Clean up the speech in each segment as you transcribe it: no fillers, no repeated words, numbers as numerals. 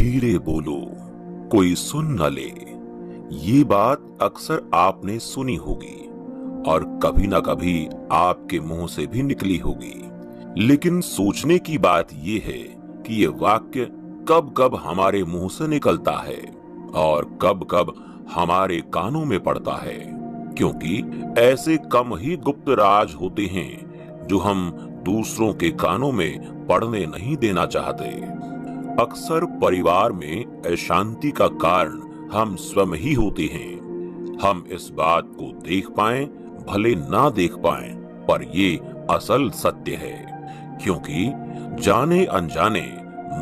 धीरे बोलो, कोई सुन न ले। ये बात अक्सर आपने सुनी होगी और कभी ना कभी आपके मुंह से भी निकली होगी। लेकिन सोचने की बात ये है कि ये वाक्य कब कब हमारे मुंह से निकलता है और कब कब हमारे कानों में पड़ता है, क्योंकि ऐसे कम ही गुप्त राज होते हैं जो हम दूसरों के कानों में पड़ने नहीं देना चाहते। अक्सर परिवार में अशांति का कारण हम स्वयं ही होते हैं। हम इस बात को देख पाएं भले ना देख पाएं, पर ये असल सत्य है, क्योंकि जाने अनजाने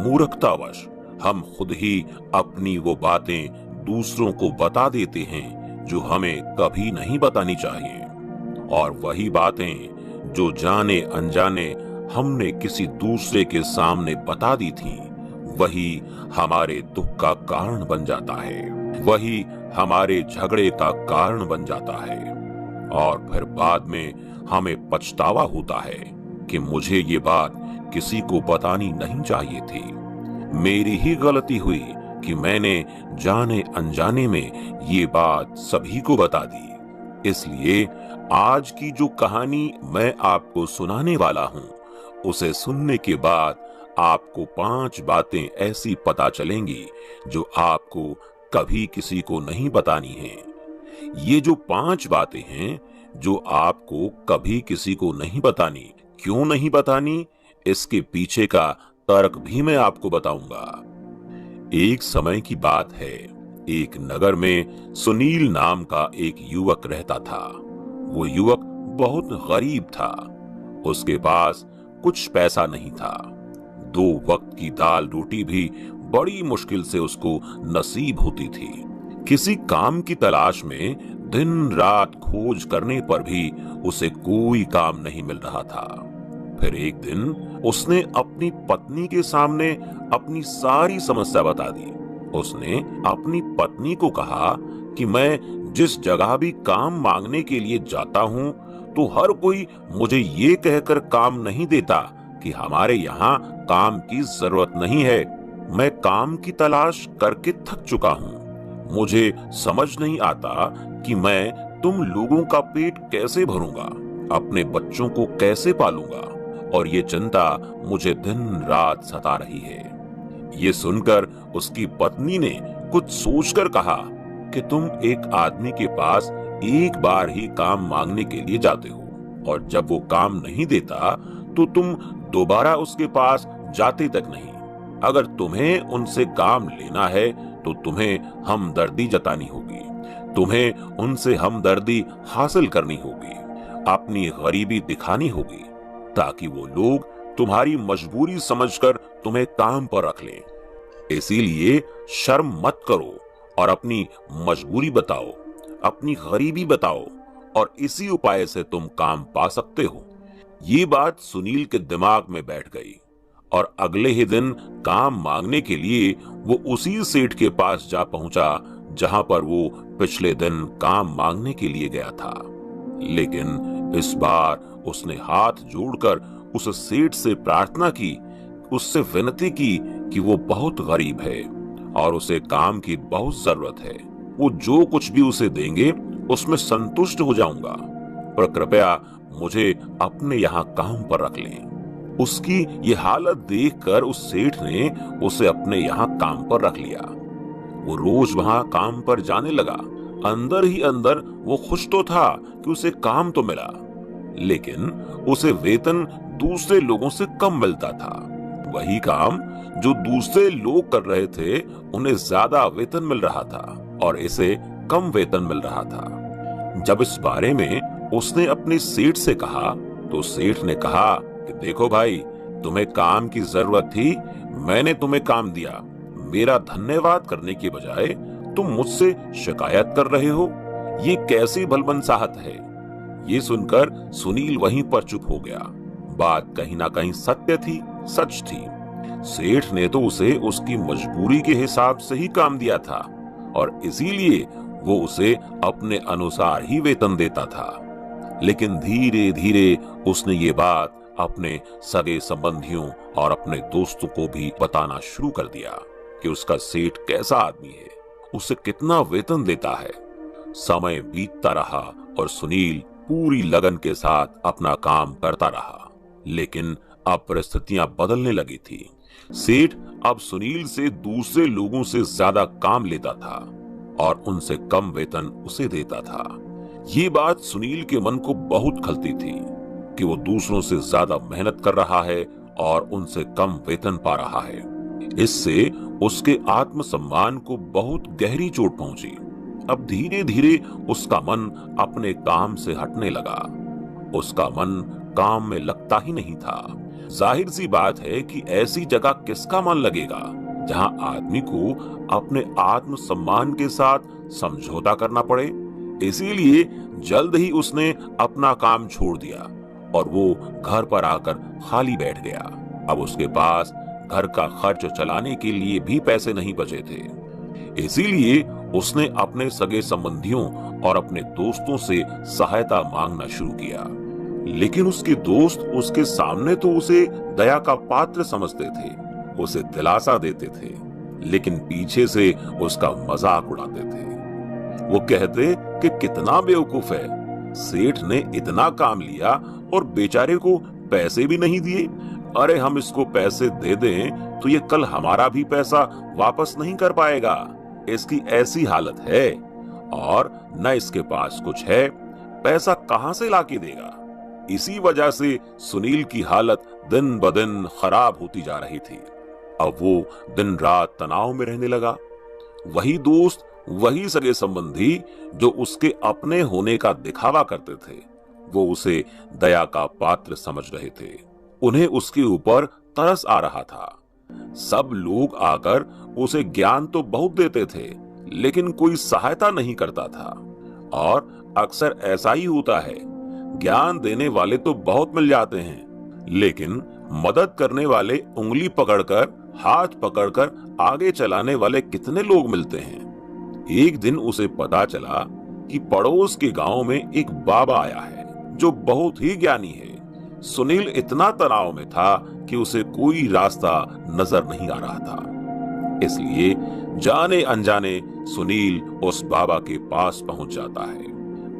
मूर्खतावश हम खुद ही अपनी वो बातें दूसरों को बता देते हैं जो हमें कभी नहीं बतानी चाहिए। और वही बातें जो जाने अनजाने हमने किसी दूसरे के सामने बता दी थी, वही हमारे दुख का कारण बन जाता है, वही हमारे झगड़े का कारण बन जाता है। और फिर बाद में हमें पछतावा होता है कि मुझे ये बात किसी को बतानी नहीं चाहिए थी। मेरी ही गलती हुई कि मैंने जाने अनजाने में ये बात सभी को बता दी। इसलिए आज की जो कहानी मैं आपको सुनाने वाला हूँ, उसे सुनने के बाद आपको 5 बातें ऐसी पता चलेंगी जो आपको कभी किसी को नहीं बतानी हैं। ये जो 5 बातें हैं जो आपको कभी किसी को नहीं बतानी, क्यों नहीं बतानी, इसके पीछे का तर्क भी मैं आपको बताऊंगा। एक समय की बात है, एक नगर में सुनील नाम का एक युवक रहता था। वो युवक बहुत गरीब था। उसके पास कुछ पैसा नहीं था। 2 वक्त की दाल रोटी भी बड़ी मुश्किल से उसको नसीब होती थी। किसी काम की तलाश में दिन रात खोज करने पर भी उसे कोई काम नहीं मिल रहा था। फिर एक दिन उसने अपनी पत्नी के सामने अपनी सारी समस्या बता दी। उसने अपनी पत्नी को कहा कि मैं जिस जगह भी काम मांगने के लिए जाता हूँ तो हर कोई मुझे ये कहकर काम नहीं देता कि हमारे यहाँ काम की जरूरत नहीं है। मैं काम की तलाश करके थक चुका हूँ। मुझे समझ नहीं आता कि मैं तुम लोगों का पेट कैसे भरूंगा, अपने बच्चों को कैसे पालूंगा, और ये चिंता मुझे दिन रात सता रही है। ये सुनकर उसकी पत्नी ने कुछ सोचकर कहा कि तुम एक आदमी के पास एक बार ही काम मांगने के लिए जाते हो, और जब वो काम नहीं देता तो तुम दोबारा उसके पास जाते तक नहीं। अगर तुम्हें उनसे काम लेना है तो तुम्हें हमदर्दी जतानी होगी, तुम्हें उनसे हमदर्दी हासिल करनी होगी, अपनी गरीबी दिखानी होगी, ताकि वो लोग तुम्हारी मजबूरी समझकर तुम्हें काम पर रख लें। इसीलिए शर्म मत करो और अपनी मजबूरी बताओ, अपनी गरीबी बताओ, और इसी उपाय से तुम काम पा सकते हो। ये बात सुनील के दिमाग में बैठ गई और अगले ही दिन काम मांगने के लिए वो उसी सेठ के पास जा पहुंचा जहां पर वो पिछले दिन काम मांगने के लिए गया था। लेकिन इस बार उसने हाथ जोड़कर उस सेठ से प्रार्थना की, उससे विनती की कि वो बहुत गरीब है और उसे काम की बहुत जरूरत है। वो जो कुछ भी उसे देंगे उसमें संतुष्ट हो जाऊंगा, पर कृपया मुझे अपने यहाँ काम पर रख लें। उसकी ये हालत देखकर उस सेठ ने उसे अपने यहाँ काम पर रख लिया। वो रोज वहाँ काम पर जाने लगा। अंदर ही अंदर वो खुश तो था कि उसे काम तो मिला, लेकिन उसे वेतन दूसरे लोगों से कम मिलता था। वही काम जो दूसरे लोग कर रहे थे उन्हें ज्यादा वेतन मिल रहा था और इसे कम वेतन मिल रहा था। जब इस बारे में उसने अपने सेठ से कहा तो सेठ ने कहा कि देखो भाई, तुम्हें काम की जरूरत थी, मैंने तुम्हें काम दिया। मेरा धन्यवाद करने के बजाय तुम मुझसे शिकायत कर रहे हो। ये कैसी भलबनसाहत है। ये सुनकर सुनील वहीं पर चुप हो गया। बात कहीं ना कहीं सत्य थी, सच थी। सेठ ने तो उसे उसकी मजबूरी के हिसाब से ही काम दिया था और इसीलिए वो उसे अपने अनुसार ही वेतन देता था। लेकिन धीरे धीरे उसने ये बात अपने सगे संबंधियों और अपने दोस्तों को भी बताना शुरू कर दिया। कि उसका सेठ कैसा आदमी है, उसे कितना वेतन देता है। समय बीतता रहा और सुनील पूरी लगन के साथ अपना काम करता रहा, लेकिन अब परिस्थितियां बदलने लगी थी। सेठ अब सुनील से दूसरे लोगों से ज्यादा काम लेता था और उनसे कम वेतन उसे देता था। ये बात सुनील के मन को बहुत खलती थी कि वो दूसरों से ज्यादा मेहनत कर रहा है और उनसे कम वेतन पा रहा है। इससे उसके आत्मसम्मान को बहुत गहरी चोट पहुंची। अब धीरे धीरे उसका मन अपने काम से हटने लगा। उसका मन काम में लगता ही नहीं था। जाहिर सी बात है कि ऐसी जगह किसका मन लगेगा जहां आदमी को अपने आत्मसम्मान के साथ समझौता करना पड़े। इसीलिए जल्द ही उसने अपना काम छोड़ दिया और वो घर पर आकर खाली बैठ गया। अब उसके पास घर का खर्च चलाने के लिए भी पैसे नहीं बचे थे। इसीलिए उसने अपने सगे संबंधियों और अपने दोस्तों से सहायता मांगना शुरू किया। लेकिन उसके दोस्त उसके सामने तो उसे दया का पात्र समझते थे, उसे दिलासा देते थे, लेकिन पीछे से उसका मजाक उड़ाते थे। वो कहते कि कितना बेवकूफ है, सेठ ने इतना काम लिया और बेचारे को पैसे भी नहीं दिए। अरे हम इसको पैसे दे दें तो ये कल हमारा भी पैसा वापस नहीं कर पाएगा। इसकी ऐसी हालत है और न इसके पास कुछ है, पैसा कहां से लाके देगा। इसी वजह से सुनील की हालत दिन ब दिन खराब होती जा रही थी। अब वो दिन रात तनाव में रहने लगा। वही दोस्त, वही सगे संबंधी जो उसके अपने होने का दिखावा करते थे, वो उसे दया का पात्र समझ रहे थे। उन्हें उसके ऊपर तरस आ रहा था। सब लोग आकर उसे ज्ञान तो बहुत देते थे, लेकिन कोई सहायता नहीं करता था। और अक्सर ऐसा ही होता है, ज्ञान देने वाले तो बहुत मिल जाते हैं, लेकिन मदद करने वाले उंगली पकड़कर, हाथ पकड़कर आगे चलाने वाले कितने लोग मिलते हैं। एक दिन उसे पता चला कि पड़ोस के गांव में एक बाबा आया है जो बहुत ही ज्ञानी है। सुनील इतना तनाव में था कि उसे कोई रास्ता नजर नहीं आ रहा था। इसलिए जाने अनजाने सुनील उस बाबा के पास पहुंच जाता है।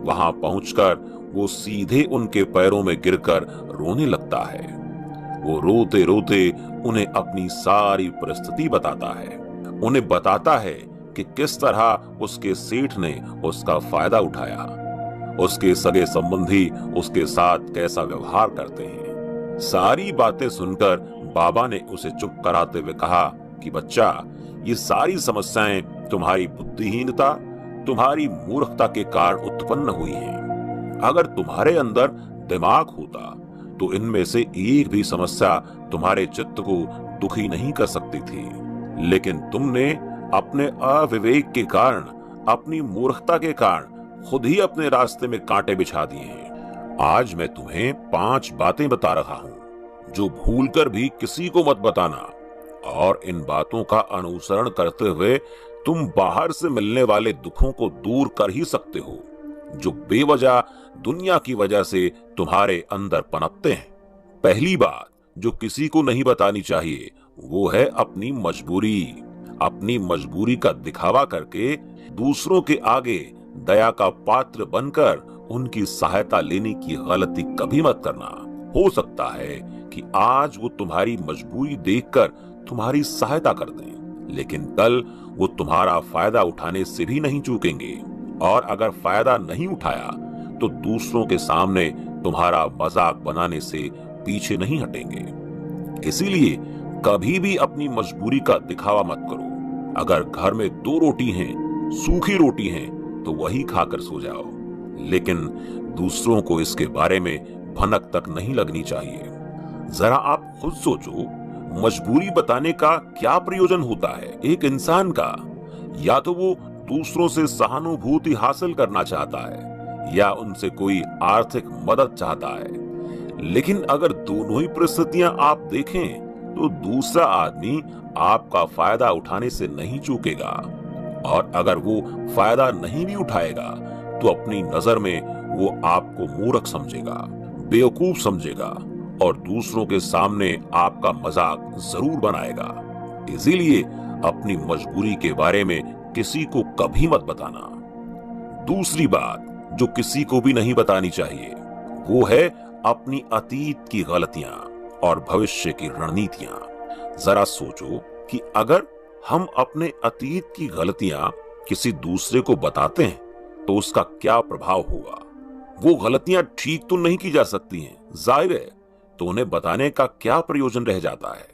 वहां पहुंचकर वो सीधे उनके पैरों में गिरकर रोने लगता है। वो रोते रोते उन्हें अपनी सारी परिस्थिति बताता है। उन्हें बताता है कि किस तरह उसके सेठ ने उसका फायदा उठाया, उसके सगे संबंधी उसके साथ कैसा व्यवहार करते हैं। सारी बातें सुनकर बाबा ने उसे चुप कराते हुए कहा कि बच्चा, ये सारी समस्याएं तुम्हारी बुद्धिहीनता, तुम्हारी मूर्खता के कारण उत्पन्न हुई हैं। अगर तुम्हारे अंदर दिमाग होता तो इनमें से एक भी समस्या तुम्हारे चित्त को दुखी नहीं कर सकती थी, लेकिन तुमने अपने अविवेक के कारण, अपनी मूर्खता के कारण खुद ही अपने रास्ते में कांटे बिछा दिए हैं। आज मैं तुम्हें 5 बातें बता रहा हूं जो भूलकर भी किसी को मत बताना, और इन बातों का अनुसरण करते हुए तुम बाहर से मिलने वाले दुखों को दूर कर ही सकते हो जो बेवजह दुनिया की वजह से तुम्हारे अंदर पनपते हैं। पहली बात जो किसी को नहीं बतानी चाहिए वो है अपनी मजबूरी। अपनी मजबूरी का दिखावा करके दूसरों के आगे दया का पात्र बनकर उनकी सहायता लेने की गलती कभी मत करना। हो सकता है कि आज वो तुम्हारी मजबूरी देखकर तुम्हारी सहायता कर दें, लेकिन कल वो तुम्हारा फायदा उठाने से भी नहीं चूकेंगे, और अगर फायदा नहीं उठाया तो दूसरों के सामने तुम्हारा मजाक बनाने से पीछे नहीं हटेंगे। इसीलिए कभी भी अपनी मजबूरी का दिखावा मत करो। अगर घर में 2 रोटी हैं, सूखी रोटी हैं, तो वही खाकर सो जाओ, लेकिन दूसरों को इसके बारे में भनक तक नहीं लगनी चाहिए। जरा आप खुद सोचो, मजबूरी बताने का क्या प्रयोजन होता है एक इंसान का? या तो वो दूसरों से सहानुभूति हासिल करना चाहता है या उनसे कोई आर्थिक मदद चाहता है। लेकिन अगर दोनों ही परिस्थितियां आप देखें तो दूसरा आदमी आपका फायदा उठाने से नहीं चूकेगा, और अगर वो फायदा नहीं भी उठाएगा तो अपनी नजर में वो आपको मूर्ख समझेगा, बेवकूफ समझेगा और दूसरों के सामने आपका मजाक जरूर बनाएगा। इसीलिए अपनी मजबूरी के बारे में किसी को कभी मत बताना। दूसरी बात जो किसी को भी नहीं बतानी चाहिए वो है अपनी अतीत की गलतियां और भविष्य की रणनीतियां। जरा सोचो कि अगर हम अपने अतीत की गलतियां किसी दूसरे को बताते हैं तो उसका क्या प्रभाव होगा। वो गलतियां ठीक तो नहीं की जा सकती हैं, जाहिर है, तो उन्हें बताने का क्या प्रयोजन रह जाता है।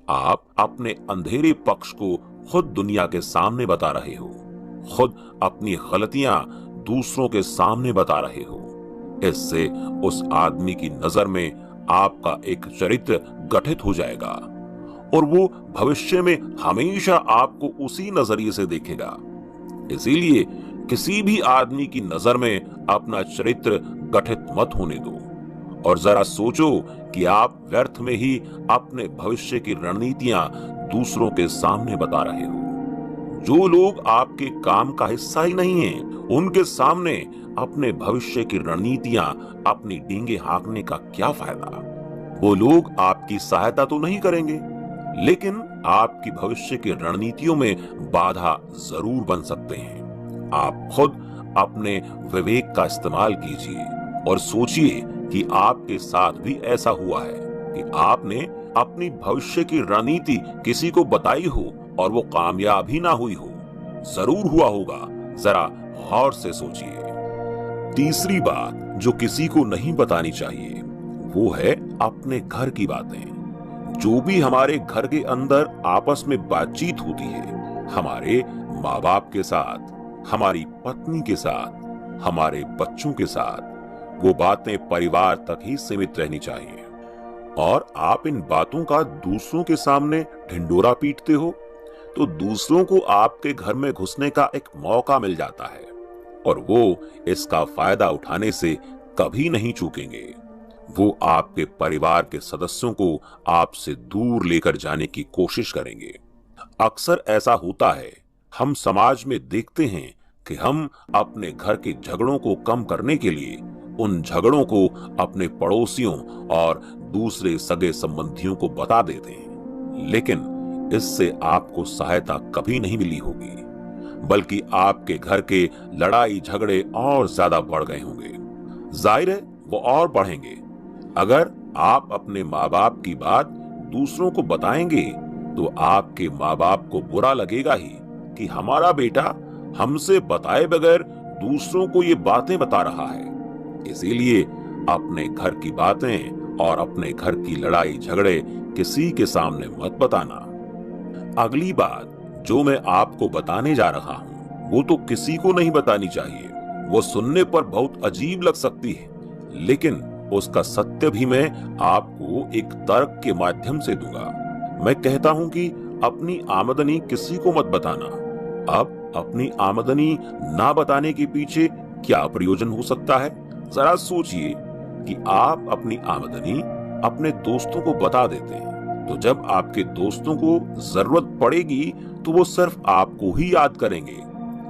आप अपने अंधेरे पक्ष को खुद दुनिया के सामने बता रहे हो, खुद अपनी गलतियां दूसरों के सामने बता रहे हो। इससे उस आदमी की नजर में आपका एक चरित्र गठित हो जाएगा और वो भविष्य में हमेशा आपको उसी नजरिए से देखेगा। इसीलिए किसी भी आदमी की नजर में अपना चरित्र गठित मत होने दो और जरा सोचो कि आप व्यर्थ में ही अपने भविष्य की रणनीतियां दूसरों के सामने बता रहे हो। जो लोग आपके काम का हिस्सा ही नहीं हैं, उनके सामने अपने भविष्य की रणनीतियां अपनी डींगे हाँकने का क्या फायदा। वो लोग आपकी सहायता तो नहीं करेंगे, लेकिन आपकी भविष्य की रणनीतियों में बाधा जरूर बन सकते हैं। आप खुद अपने विवेक का इस्तेमाल कीजिए और सोचिए कि आपके साथ भी ऐसा हुआ है कि आपने अपनी भविष्य की रणनीति किसी को बताई हो और वो कामयाब ही ना हुई हो। जरूर हुआ होगा, जरा गौर से सोचिए। तीसरी बात जो किसी को नहीं बतानी चाहिए वो है अपने घर की बातें। जो भी हमारे घर के अंदर आपस में बातचीत होती है, हमारे माँ बाप के साथ, हमारी पत्नी के साथ, हमारे बच्चों के साथ, वो बातें परिवार तक ही सीमित रहनी चाहिए। और आप इन बातों का दूसरों के सामने ढिंडोरा पीटते हो तो दूसरों को आपके घर में घुसने का एक मौका मिल जाता है और वो इसका फायदा उठाने से कभी नहीं चूकेंगे। वो आपके परिवार के सदस्यों को आपसे दूर लेकर जाने की कोशिश करेंगे। अक्सर ऐसा होता है, हम समाज में देखते हैं कि हम अपने घर के झगड़ों को कम करने के लिए उन झगड़ों को अपने पड़ोसियों और दूसरे सगे संबंधियों को बता देते हैं, लेकिन इससे आपको सहायता कभी नहीं मिली होगी, बल्कि आपके घर के लड़ाई झगड़े और ज्यादा बढ़ गए होंगे। जाहिर है वो और बढ़ेंगे। अगर आप अपने माँ बाप की बात दूसरों को बताएंगे तो आपके माँ बाप को बुरा लगेगा ही कि हमारा बेटा हमसे बताए बगैर दूसरों को ये बातें बता रहा है। इसीलिए अपने घर की बातें और अपने घर की लड़ाई झगड़े किसी के सामने मत बताना। अगली बात जो मैं आपको बताने जा रहा हूँ वो तो किसी को नहीं बतानी चाहिए। वो सुनने पर बहुत अजीब लग सकती है, लेकिन उसका सत्य भी मैं आपको एक तर्क के माध्यम से दूंगा। मैं कहता हूँ कि अपनी आमदनी किसी को मत बताना। अब अपनी आमदनी ना बताने के पीछे क्या प्रयोजन हो सकता है। जरा सोचिए कि आप अपनी आमदनी अपने दोस्तों को बता देते हैं, तो जब आपके दोस्तों को जरूरत पड़ेगी तो वो सिर्फ आपको ही याद करेंगे,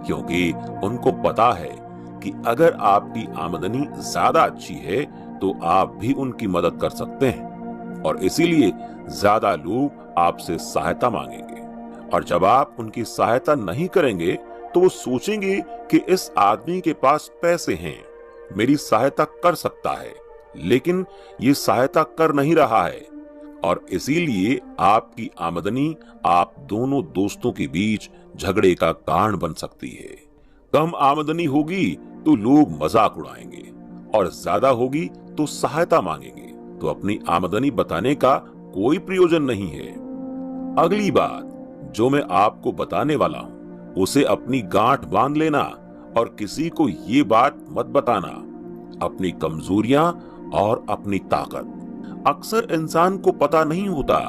क्योंकि उनको पता है कि अगर आपकी आमदनी ज्यादा अच्छी है तो आप भी उनकी मदद कर सकते हैं और इसीलिए ज्यादा लोग आपसे सहायता मांगेंगे। और जब आप उनकी सहायता नहीं करेंगे तो वो सोचेंगे कि इस आदमी के पास पैसे हैं, मेरी सहायता कर सकता है, लेकिन ये सहायता कर नहीं रहा है और इसीलिए आपकी आमदनी आप दोनों दोस्तों के बीच झगड़े का कारण बन सकती है। कम आमदनी होगी तो लोग मजाक उड़ाएंगे और ज्यादा होगी तो सहायता मांगेंगे, तो अपनी आमदनी बताने का कोई प्रयोजन नहीं है। अगली बात जो मैं आपको बताने वाला हूँ उसे अपनी गांठ बांध लेना और किसी को ये बात मत बताना, अपनी कमजोरियां और अपनी ताकत। अक्सर इंसान को पता नहीं होता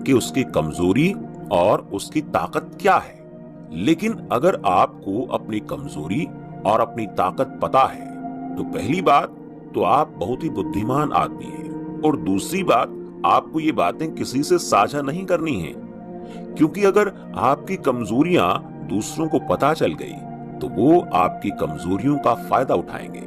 कि उसकी कमजोरी और उसकी ताकत क्या है, लेकिन अगर आपको अपनी कमजोरी और अपनी ताकत पता है तो पहली बात तो आप बहुत ही बुद्धिमान आदमी हैं और दूसरी बात आपको ये बातें किसी से साझा नहीं करनी है, क्योंकि अगर आपकी कमजोरियां दूसरों को पता चल गई तो वो आपकी कमजोरियों का फायदा उठाएंगे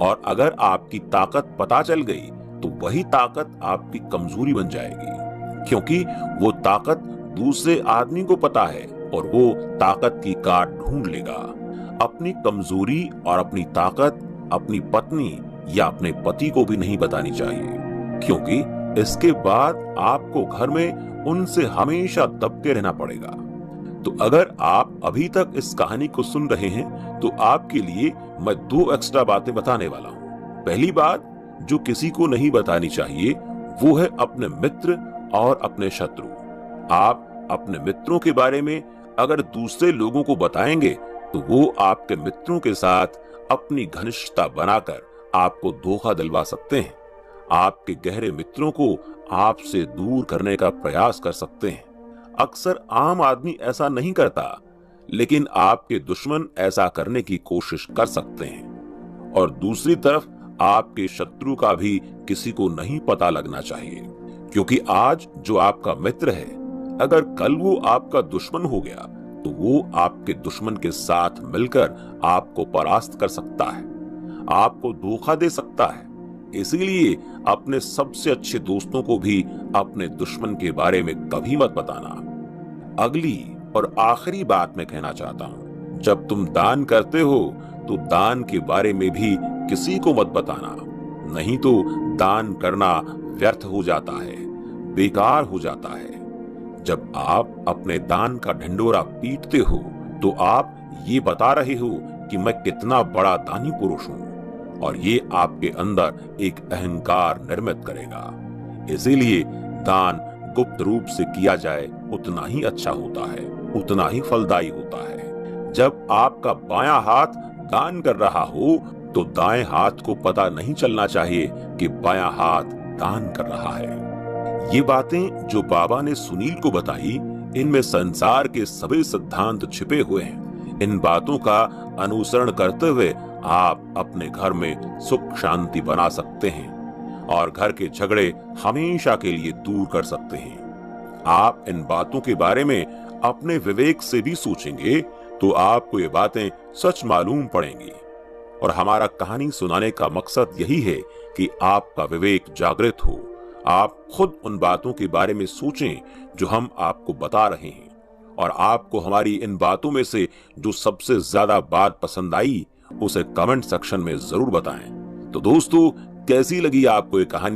और अगर आपकी ताकत पता चल गई तो वही ताकत आपकी कमजोरी बन जाएगी, क्योंकि वो ताकत दूसरे आदमी को पता है और वो ताकत की काट ढूंढ लेगा। अपनी कमजोरी और अपनी ताकत अपनी पत्नी या अपने पति को भी नहीं बतानी चाहिए, क्योंकि इसके बाद आपको घर में उनसे हमेशा दबके रहना पड़ेगा। तो अगर आप अभी तक इस कहानी को सुन रहे हैं तो आपके लिए मैं 2 एक्स्ट्रा बातें बताने वाला हूँ। पहली बात जो किसी को नहीं बतानी चाहिए वो है अपने मित्र और अपने शत्रु। आप अपने मित्रों के बारे में अगर दूसरे लोगों को बताएंगे तो वो आपके मित्रों के साथ अपनी घनिष्ठता बनाकर आपको धोखा दिलवा सकते हैं। आपके गहरे मित्रों को आपसे दूर करने का प्रयास कर सकते हैं। अक्सर आम आदमी ऐसा नहीं करता, लेकिन आपके दुश्मन ऐसा करने की कोशिश कर सकते हैं। और दूसरी तरफ आपके शत्रु का भी किसी को नहीं पता लगना चाहिए, क्योंकि आज जो आपका मित्र है अगर कल वो आपका दुश्मन हो गया तो वो आपके दुश्मन के साथ मिलकर आपको परास्त कर सकता है, आपको धोखा दे सकता है। इसीलिए अपने सबसे अच्छे दोस्तों को भी अपने दुश्मन के बारे में कभी मत बताना। अगली और आखिरी बात मैं कहना चाहता हूँ, जब तुम दान करते हो तो दान के बारे में भी किसी को मत बताना, नहीं तो दान करना व्यर्थ हो जाता है, बेकार हो जाता है। जब आप अपने दान का ढिंढोरा पीटते हो तो आप ये बता रहे हो कि मैं कितना बड़ा दानी पुरुष हूँ, और ये आपके अंदर एक अहंकार निर्मित करेगा। इसीलिए दान गुप्त रूप से किया जाए उतना ही अच्छा होता है, उतना ही फलदायी होता है। जब आपका बायां हाथ दान कर रहा हो तो दाएं हाथ को पता नहीं चलना चाहिए कि बायां हाथ दान कर रहा है। ये बातें जो बाबा ने सुनील को बताई, इनमें संसार के सभी सिद्धांत छिपे हुए हैं। इन बातों का अनुसरण करते हुए आप अपने घर में सुख शांति बना सकते हैं और घर के झगड़े हमेशा के लिए दूर कर सकते हैं। आप इन बातों के बारे में अपने विवेक से भी सोचेंगे तो आपको ये बातें सच मालूम पड़ेंगी। और हमारा कहानी सुनाने का मकसद यही है कि आपका विवेक जागृत हो, आप खुद उन बातों के बारे में सोचें जो हम आपको बता रहे हैं, और आपको हमारी इन बातों में से जो सबसे ज्यादा बात पसंद आई उसे कमेंट सेक्शन में जरूर बताएं। तो दोस्तों, कैसी लगी आपको ये कहानी?